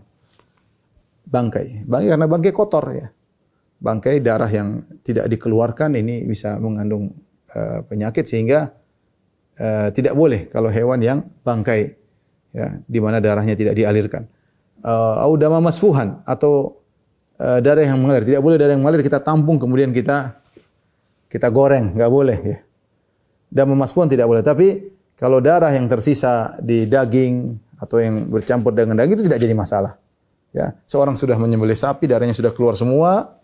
Bangkai karena bangkai kotor, ya. Bangkai, darah yang tidak dikeluarkan, ini bisa mengandung penyakit sehingga tidak boleh kalau hewan yang bangkai, ya, di mana darahnya tidak dialirkan. Au dama masfuhan, atau darah yang mengalir, tidak boleh darah yang mengalir kita tampung kemudian kita goreng, enggak boleh, ya. Dama masfuhan tidak boleh, tapi kalau darah yang tersisa di daging atau yang bercampur dengan daging itu tidak jadi masalah. Ya, seorang sudah menyembelih sapi, darahnya sudah keluar semua.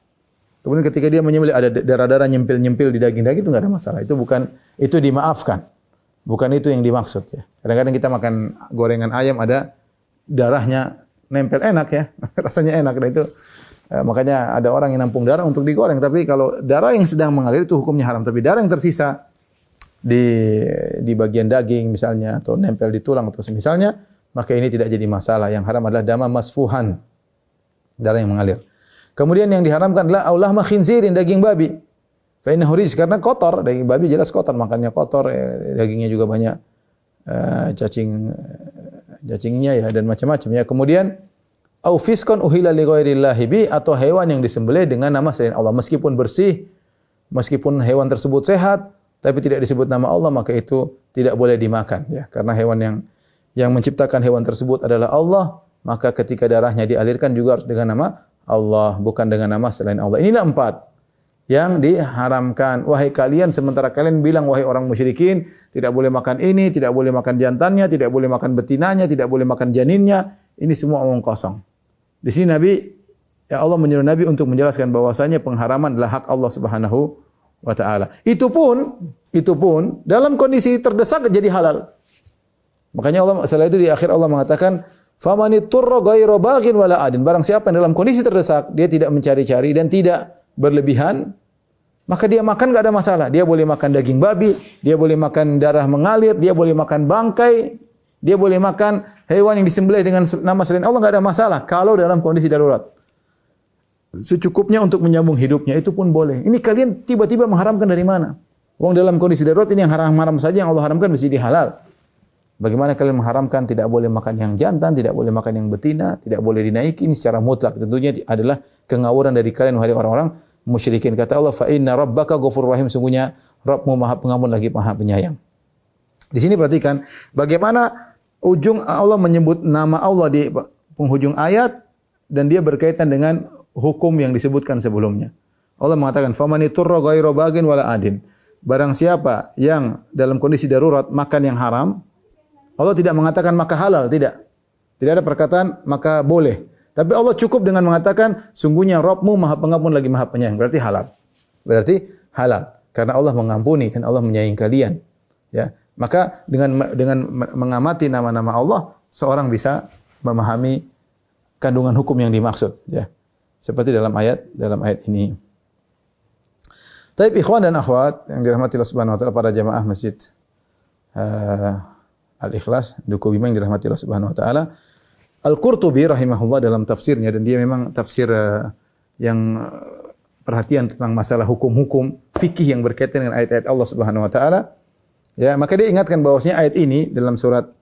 Kemudian ketika dia menyembelih ada darah-darah nyempil-nyempil di daging-daging, itu enggak ada masalah. Itu dimaafkan. Bukan itu yang dimaksud, ya. Kadang-kadang kita makan gorengan ayam ada darahnya nempel, enak, ya. Rasanya enak, dan itu makanya ada orang yang nampung darah untuk digoreng, tapi kalau darah yang sedang mengalir itu hukumnya haram. Tapi darah yang tersisa di bagian daging misalnya, atau nempel di tulang atau semisalnya, maka ini tidak jadi masalah. Yang haram adalah dama masfuhan, darah yang mengalir. Kemudian yang diharamkan adalah aulahma khinzirin, daging babi. Fa innahu rijs, karena kotor, daging babi jelas kotor, makannya kotor, dagingnya juga banyak cacingnya, ya, dan macam-macam, ya. Kemudian au fiskon uhilla li ghairillahi bi, atau hewan yang disembelih dengan nama selain Allah, meskipun bersih, meskipun hewan tersebut sehat, tapi tidak disebut nama Allah, maka itu tidak boleh dimakan, ya. Karena hewan yang menciptakan hewan tersebut adalah Allah, maka ketika darahnya dialirkan juga harus dengan nama Allah, bukan dengan nama selain Allah. Inilah 4 yang diharamkan. Wahai kalian, sementara kalian bilang, wahai orang musyrikin, tidak boleh makan ini, tidak boleh makan jantannya, tidak boleh makan betinanya, tidak boleh makan janinnya. Ini semua omong kosong. Di sini Allah menyuruh Nabi untuk menjelaskan bahwasanya pengharaman adalah hak Allah Subhanahu wa taala. Itu pun dalam kondisi terdesak jadi halal. Makanya Allah setelah itu di akhir Allah mengatakan, Faman iturra ghairu baghin wala adin. Barang siapa yang dalam kondisi terdesak, dia tidak mencari-cari dan tidak berlebihan, maka dia makan enggak ada masalah. Dia boleh makan daging babi, dia boleh makan darah mengalir, dia boleh makan bangkai, dia boleh makan hewan yang disembelih dengan nama selain Allah, enggak ada masalah kalau dalam kondisi darurat. Secukupnya untuk menyambung hidupnya itu pun boleh. Ini kalian tiba-tiba mengharamkan dari mana? Wong dalam kondisi darurat ini yang haram-haram saja yang Allah haramkan mesti halal. Bagaimana kalian mengharamkan tidak boleh makan yang jantan, tidak boleh makan yang betina, tidak boleh dinaiki, ini secara mutlak. Tentunya adalah kengawuran dari kalian wahai orang-orang musyrikin. Kata Allah, fa inna rabbaka ghafurur rahim, sungguhnya Rabbmu Maha Pengampun lagi Maha Penyayang. Di sini perhatikan bagaimana ujung Allah menyebut nama Allah di penghujung ayat dan dia berkaitan dengan hukum yang disebutkan sebelumnya. Allah mengatakan, "Famani turra ghairu baghin wala adin." Barang siapa yang dalam kondisi darurat makan yang haram, Allah tidak mengatakan maka halal, tidak. Tidak ada perkataan maka boleh. Tapi Allah cukup dengan mengatakan sungguhnya Rabbmu Maha Pengampun lagi Maha Penyayang. Berarti halal. Berarti halal karena Allah mengampuni dan Allah menyayangi kalian. Ya. Maka dengan mengamati nama-nama Allah, seorang bisa memahami kandungan hukum yang dimaksud, ya. Seperti dalam ayat ini. Taib ikhwan dan akhwat yang dirahmati Allah Subhanahu wa taala, para jamaah Masjid Al-Ikhlas Duku Bima yang dirahmati Allah Subhanahu wa taala. Al-Qurtubi rahimahullah dalam tafsirnya, dan dia memang tafsir yang perhatian tentang masalah hukum-hukum fikih yang berkaitan dengan ayat-ayat Allah Subhanahu wa taala. Ya, maka dia ingatkan bahwasanya ayat ini dalam surat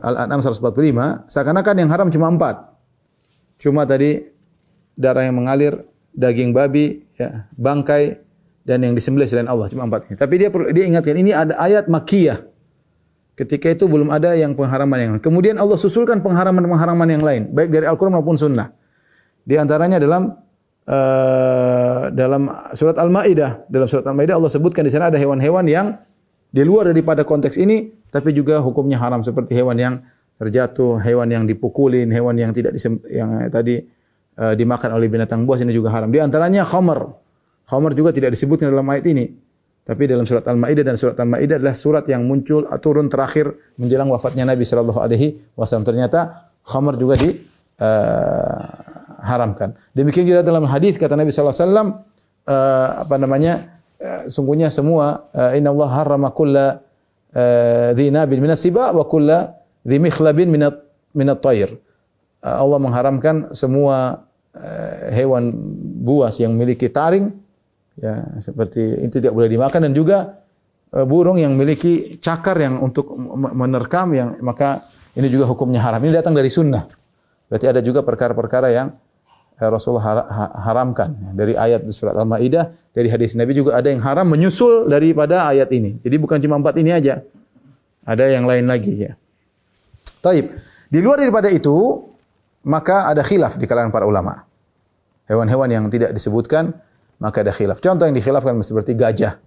Al-An'am 145 seakan-akan yang haram cuma 4. Cuma tadi darah yang mengalir, daging babi, ya, bangkai dan yang disembelih selain Allah, cuma 4 ini. Tapi dia ingatkan ini ada ayat Makkiyah. Ketika itu belum ada yang pengharaman yang lain. Kemudian Allah susulkan pengharaman-pengharaman yang lain, baik dari Al-Qur'an maupun Sunnah. Di antaranya dalam surat Al-Maidah. Dalam surat Al-Maidah Allah sebutkan di sana ada hewan-hewan yang di luar daripada konteks ini, tapi juga hukumnya haram, seperti hewan yang terjatuh, hewan yang dipukulin, hewan yang tidak yang tadi dimakan oleh binatang buas, ini juga haram. Di antaranya khamar. Khamar juga tidak disebutkan dalam ayat ini. Tapi dalam surat Al-Maidah, dan surat Al-Maidah adalah surat yang muncul turun terakhir menjelang wafatnya Nabi sallallahu alaihi wasallam. Ternyata khamar juga diharamkan. Demikian juga dalam hadis kata Nabi sallallahu alaihi wasallam, sungguhnya semua innallaha harrama kulla dhi nabin minas siba wa kulla dhi mikhlabin minat thair. Allah mengharamkan semua hewan buas yang memiliki taring, ya, seperti itu tidak boleh dimakan, dan juga burung yang memiliki cakar yang untuk menerkam, yang maka ini juga hukumnya haram. Ini datang dari sunnah. Berarti ada juga perkara-perkara yang Rasulullah haramkan dari ayat surat Al-Maidah, dari hadis Nabi juga ada yang haram menyusul daripada ayat ini. Jadi bukan cuma 4 ini aja. Ada yang lain lagi, ya. Taib. Di luar daripada itu, maka ada khilaf di kalangan para ulama. Hewan-hewan yang tidak disebutkan, maka ada khilaf. Contoh yang dikhilafkan seperti gajah.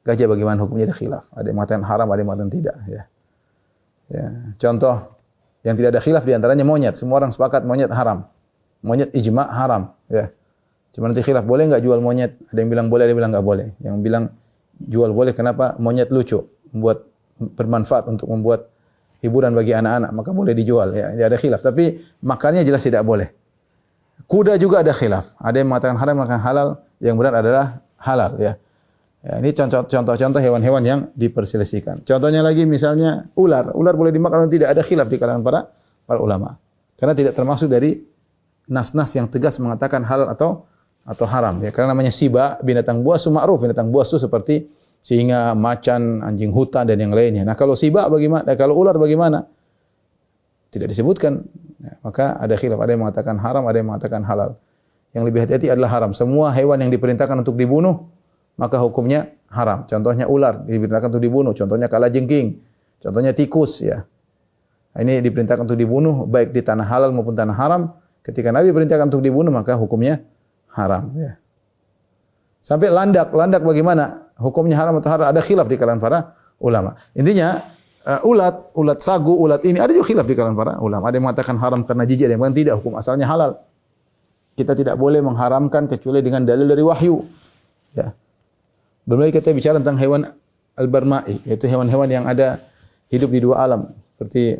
Gajah bagaimana hukumnya, ada khilaf. Ada yang mengatakan haram, ada yang mengatakan tidak, ya. Ya. Contoh yang tidak ada khilaf di antaranya monyet. Semua orang sepakat monyet haram. Monyet ijma haram, ya. Cuma nanti khilaf, boleh enggak jual monyet? Ada yang bilang boleh, ada yang bilang enggak boleh. Yang bilang jual boleh, kenapa? Monyet lucu, bermanfaat untuk membuat hiburan bagi anak-anak, maka boleh dijual, ya. Tidak ada khilaf, tapi makannya jelas tidak boleh. Kuda juga ada khilaf. Ada yang mengatakan haram, mengatakan halal. Yang benar adalah halal, ya. Ya, ini contoh-contoh hewan-hewan yang diperselisihkan. Contohnya lagi misalnya ular. Ular boleh dimakan atau tidak, ada khilaf di kalangan para ulama. Karena tidak termasuk dari nas-nas yang tegas mengatakan halal atau haram, ya. Karena namanya siba, binatang buas, ma'ruf. Binatang buas itu seperti singa, macan, anjing hutan dan yang lainnya. Nah, kalau siba bagaimana? Kalau ular bagaimana? Tidak disebutkan. Ya, maka ada khilaf, ada yang mengatakan haram, ada yang mengatakan halal. Yang lebih hati-hati adalah haram. Semua hewan yang diperintahkan untuk dibunuh, maka hukumnya haram. Contohnya ular diperintahkan untuk dibunuh, contohnya kalajengking, contohnya tikus, ya. Ini diperintahkan untuk dibunuh baik di tanah halal maupun tanah haram. Ketika Nabi perintahkan untuk dibunuh, maka hukumnya haram, ya. Sampai landak bagaimana? Hukumnya haram atau halal? Ada khilaf di kalangan para ulama. Intinya ulat sagu, ulat ini ada juga khilaf di kalangan para ulama. Ada yang mengatakan haram karena jijik, ada yang mengatakan tidak, hukum asalnya halal. Kita tidak boleh mengharamkan kecuali dengan dalil dari wahyu, ya. Belum lagi kita bicara tentang hewan al-barma'i, yaitu hewan-hewan yang ada hidup di dua alam, seperti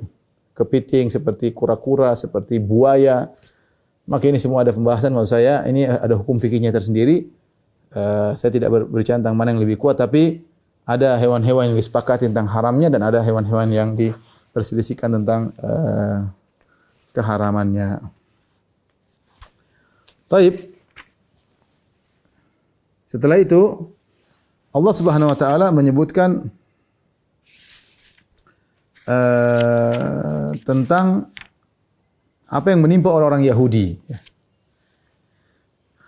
kepiting, seperti kura-kura, seperti buaya. Maka ini semua ada pembahasan menurut saya. Ini ada hukum fikihnya tersendiri. Saya tidak berbicara tentang mana yang lebih kuat, tapi ada hewan-hewan yang disepakati tentang haramnya dan ada hewan-hewan yang diperselisihkan tentang keharamannya. Taib. Setelah itu Allah Subhanahu wa taala menyebutkan tentang apa yang menimpa orang-orang Yahudi.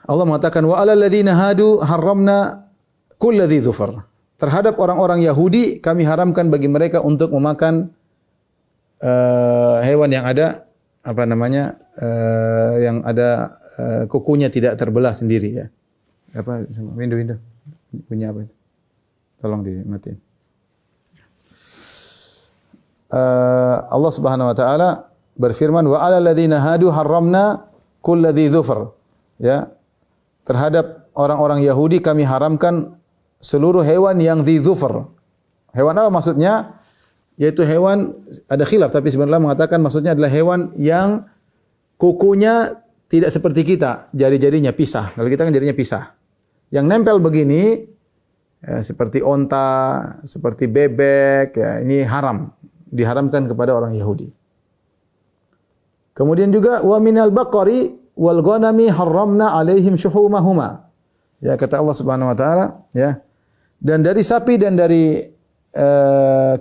Allah mengatakan wa 'alal ladzina hadu harramna kulli dzi dzufar. Terhadap orang-orang Yahudi kami haramkan bagi mereka untuk memakan hewan yang ada yang ada kukunya tidak terbelah sendiri ya. Apa window punya apa itu? Tolong dimatiin. Allah Subhanahu wa taala berfirman wa 'alal ladzina hadu harramna kulli dzi dzufar. Ya. Terhadap orang-orang Yahudi kami haramkan seluruh hewan yang dzi dzufar. Hewan apa maksudnya? Yaitu hewan, ada khilaf tapi sebenarnya mengatakan maksudnya adalah hewan yang kukunya tidak seperti kita, jari-jarinya pisah. Kalau kita kan jarinya pisah. Yang nempel begini ya, seperti onta, seperti bebek, ya, ini haram, diharamkan kepada orang Yahudi. Kemudian juga wa minal baqari wal ghanami harramna alaihim shuhumahuma. Ya kata Allah Subhanahu wa taala, ya. Dan dari sapi dan dari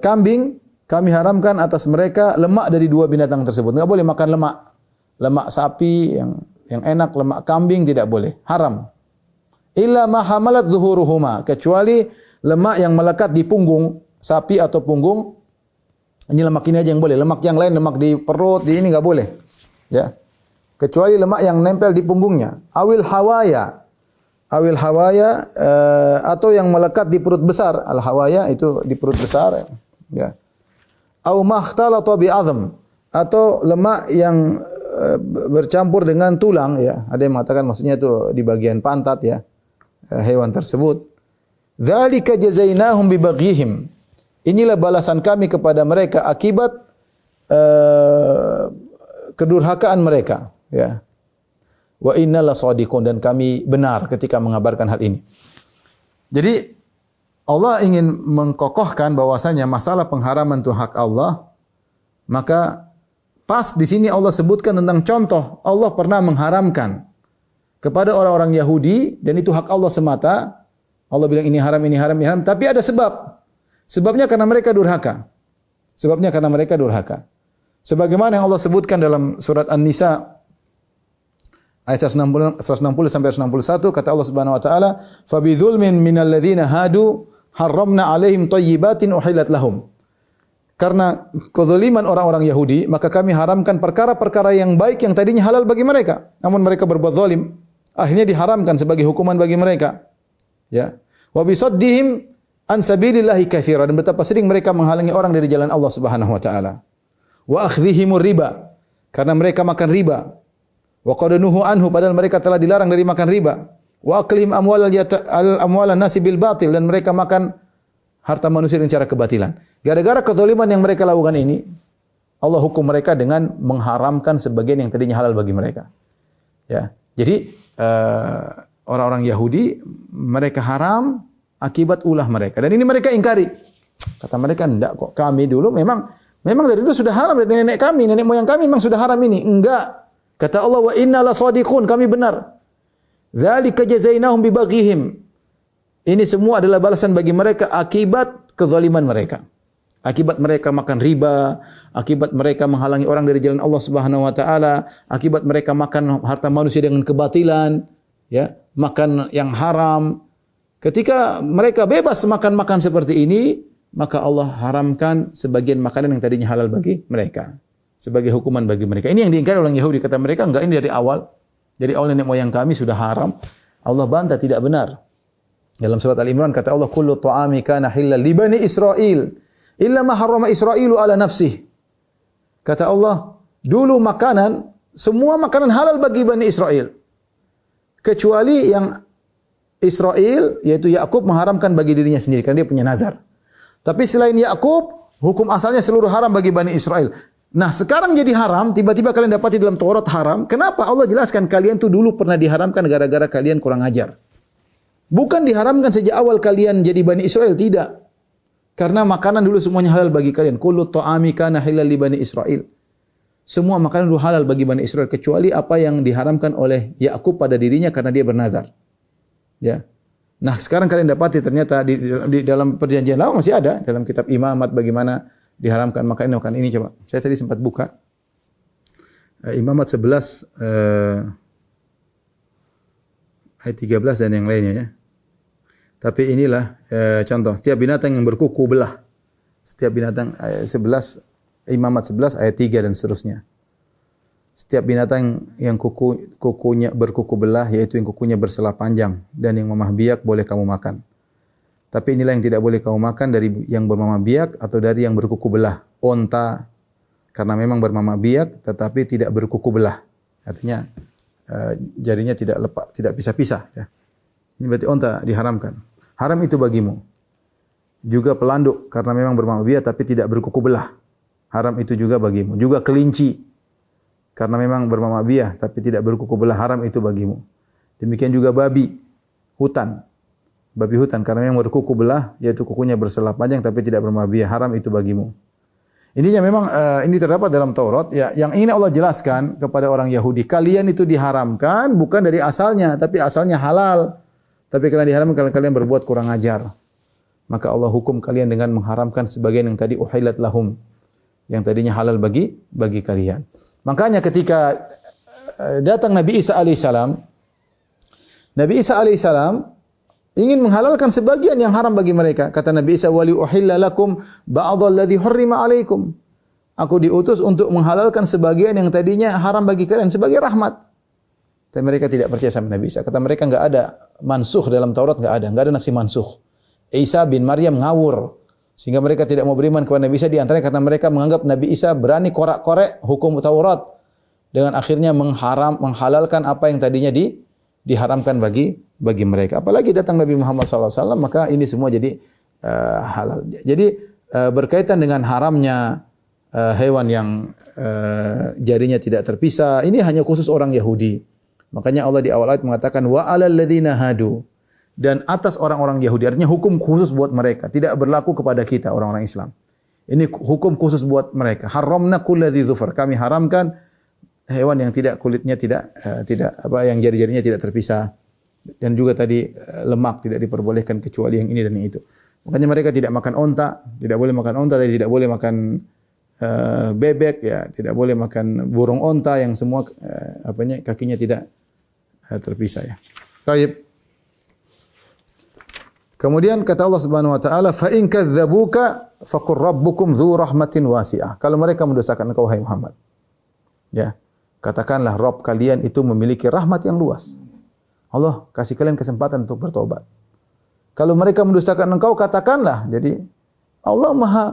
kambing kami haramkan atas mereka lemak dari dua binatang tersebut. Enggak boleh makan lemak. Lemak sapi yang enak, lemak kambing tidak boleh, haram. Illa ma hamalat zuhuruhuma, kecuali lemak yang melekat di punggung sapi atau punggung. Ini lemak ini aja yang boleh. Lemak yang lain, lemak di perut, di ini enggak boleh. Ya. Kecuali lemak yang nempel di punggungnya. Awil hawaya atau yang melekat di perut besar. Al hawaya itu di perut besar, ya. Au makhtalata bi azm, atau lemak yang bercampur dengan tulang, ya. Ada yang mengatakan maksudnya itu di bagian pantat, ya. Hewan tersebut. Dzalika jazainahum bi baghihim. Inilah balasan kami kepada mereka akibat kedurhakaan mereka, ya. Wa inna la shadiqun, dan kami benar ketika mengabarkan hal ini. Jadi Allah ingin mengkokohkan bahwasanya masalah pengharaman itu hak Allah. Maka pas di sini Allah sebutkan tentang contoh Allah pernah mengharamkan kepada orang-orang Yahudi dan itu hak Allah semata. Allah bilang ini haram, ini haram, ini haram, tapi ada sebab. Sebabnya karena mereka durhaka. Sebabnya karena mereka durhaka. Sebagaimana yang Allah sebutkan dalam surat An-Nisa ayat 160 sampai 161, kata Allah Subhanahu wa taala, "Fa bi dzulmin minal ladzina hadu harramna 'alaihim thayyibatin uhillat lahum." Karena kezaliman orang-orang Yahudi, maka kami haramkan perkara-perkara yang baik yang tadinya halal bagi mereka. Namun mereka berbuat zalim, akhirnya diharamkan sebagai hukuman bagi mereka. Ya. Wa bisaddihim an sabilillahi katsira, dan betapa sering mereka menghalangi orang dari jalan Allah Subhanahu wa taala. Wa akhdhihimur riba, karena mereka makan riba. Wa qad nuhu anhu, padahal mereka telah dilarang dari makan riba. Wa aklihim amwalan nasi bil batil, dan mereka makan harta manusia dengan cara kebatilan. Gara-gara kezaliman yang mereka lakukan ini, Allah hukum mereka dengan mengharamkan sebagian yang tadinya halal bagi mereka. Ya. Jadi orang-orang Yahudi mereka haram akibat ulah mereka, dan ini mereka ingkari. Kata mereka, enggak kok, kami dulu memang dari dulu sudah haram, dari nenek kami, nenek moyang kami memang sudah haram ini. Enggak. Kata Allah, wa inna la shadiqun, kami benar. Dzalika jazainahum bi baghihim. Ini semua adalah balasan bagi mereka akibat kezaliman mereka. Akibat mereka makan riba, akibat mereka menghalangi orang dari jalan Allah Subhanahu wa taala, akibat mereka makan harta manusia dengan kebatilan, ya, makan yang haram. Ketika mereka bebas makan seperti ini, maka Allah haramkan sebagian makanan yang tadinya halal bagi mereka sebagai hukuman bagi mereka. Ini yang diingkari oleh Yahudi, kata mereka, enggak, ini dari awal. Dari awal nenek moyang kami sudah haram. Allah bantah, tidak benar. Dalam surat Al-Imran kata Allah, kullu ta'ami kana halal li bani Israil illa ma harrama Israilu ala nafsih. Kata Allah, dulu semua makanan halal bagi Bani Israel, kecuali yang Israel, yaitu Yakub, mengharamkan bagi dirinya sendiri karena dia punya nazar. Tapi selain Yakub, hukum asalnya seluruh haram bagi Bani Israel. Nah, sekarang jadi haram, tiba-tiba kalian dapati dalam Taurat haram. Kenapa? Allah jelaskan kalian tuh dulu pernah diharamkan gara-gara kalian kurang ajar. Bukan diharamkan sejak awal kalian jadi Bani Israel, tidak. Karena makanan dulu semuanya halal bagi kalian. Kullu ta'ami kana halal li Bani Israel. Semua makanan dulu halal bagi Bani Israel kecuali apa yang diharamkan oleh Yakub pada dirinya karena dia bernazar. Ya. Nah, sekarang kalian dapati ternyata di dalam perjanjian lama masih ada dalam kitab Imamat bagaimana diharamkan makan ini coba. Saya tadi sempat buka Imamat 11 ayat 13 dan yang lainnya ya. Tapi inilah contoh, setiap binatang yang berkuku belah. Setiap binatang ayat 11 Imamat 11 ayat 3 dan seterusnya. Setiap binatang yang kukunya berkuku belah, yaitu yang kukunya berselah panjang dan yang memah biak boleh kamu makan. Tapi inilah yang tidak boleh kamu makan dari yang bermamah biak atau dari yang berkuku belah. Onta, karena memang bermamah biak tetapi tidak berkuku belah. Artinya jarinya tidak lepas, tidak pisah-pisah. Ya. Ini berarti onta diharamkan. Haram itu bagimu. Juga pelanduk, karena memang bermamah biak tapi tidak berkuku belah. Haram itu juga bagimu. Juga kelinci, karena memang bermamah biak tapi tidak berkuku belah. Haram itu bagimu. Demikian juga babi hutan. Babi hutan karena memang berkuku belah, yaitu kukunya berselah panjang tapi tidak bermamah biak. Haram itu bagimu. Intinya memang ini terdapat dalam Taurat ya, yang ingin Allah jelaskan kepada orang Yahudi, kalian itu diharamkan bukan dari asalnya, tapi asalnya halal. Tapi kalian diharamkan karena kalian berbuat kurang ajar. Maka Allah hukum kalian dengan mengharamkan sebagian yang tadi uhillat lahum, yang tadinya halal bagi kalian. Makanya ketika datang Nabi Isa alaihissalam, Nabi Isa alaihissalam ingin menghalalkan sebagian yang haram bagi mereka. Kata Nabi Isa, "Wali uhilla lakum ba'dalladzi hurrima 'alaikum." Aku diutus untuk menghalalkan sebagian yang tadinya haram bagi kalian sebagai rahmat. Tapi mereka tidak percaya sama Nabi Isa. Kata mereka enggak ada mansukh dalam Taurat, enggak ada nasi mansukh. Isa bin Maryam ngawur. Sehingga mereka tidak mau beriman kepada Nabi Isa, di antaranya karena mereka menganggap Nabi Isa berani korek-korek hukum Taurat dengan akhirnya menghalalkan apa yang tadinya diharamkan bagi mereka. Apalagi datang Nabi Muhammad SAW, maka ini semua jadi halal. Jadi berkaitan dengan haramnya hewan yang jarinya tidak terpisah, ini hanya khusus orang Yahudi. Makanya Allah di awal ayat mengatakan wa 'alal ladzina hadu, dan atas orang-orang Yahudi, artinya hukum khusus buat mereka, tidak berlaku kepada kita orang-orang Islam. Ini hukum khusus buat mereka. Haramna kulladzi dzufar, kami haramkan hewan yang tidak kulitnya tidak yang jari-jarinya tidak terpisah, dan juga tadi lemak tidak diperbolehkan kecuali yang ini dan yang itu. Makanya mereka tidak makan onta, tidak boleh makan onta, tidak boleh makan bebek, ya, tidak boleh makan burung onta yang semua kakinya tidak terpisah, ya. Baik. Kemudian kata Allah Subhanahu wa taala, "Fa in kadzdzabuka faqur rabbukum dzu rahmatin wasi'ah." Kalau mereka mendustakan engkau wahai Muhammad, ya, katakanlah Rabb kalian itu memiliki rahmat yang luas. Allah kasih kalian kesempatan untuk bertobat. Kalau mereka mendustakan engkau, katakanlah, jadi Allah Maha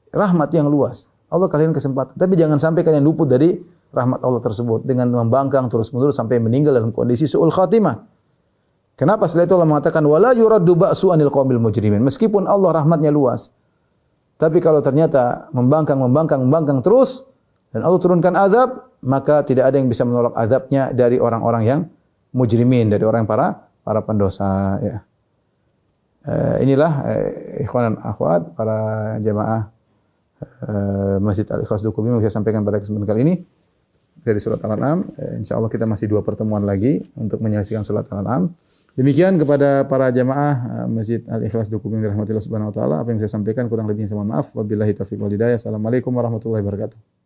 rahmat yang luas. Allah kalian kesempatan. Tapi jangan sampai kalian luput dari rahmat Allah tersebut dengan membangkang terus-menerus sampai meninggal dalam kondisi su'ul khatimah. Kenapa? Setelah itu Allah mengatakan wala yuraddu ba'su 'anil qaumil mujrimin. Meskipun Allah rahmatnya luas, tapi kalau ternyata membangkang terus dan Allah turunkan azab, maka tidak ada yang bisa menolak azabnya dari orang-orang yang mujrimin, dari orang para pendosa, ya. Inilah ikhwan dan akhwat para jemaah Masjid Al-Ikhlas Dukuh Bima yang saya sampaikan pada kesempatan kali ini dari surat Al-An'am. Insyaallah kita masih 2 pertemuan lagi untuk menyelesaikan surat Al-An'am. Demikian kepada para jemaah Masjid Al-Ikhlas Dukuh Bima dirahmati Allah Subhanahu wa taala, apa yang saya sampaikan kurang lebihnya saya mohon maaf. Wabillahi taufiq wal hidayah. Assalamualaikum warahmatullahi wabarakatuh.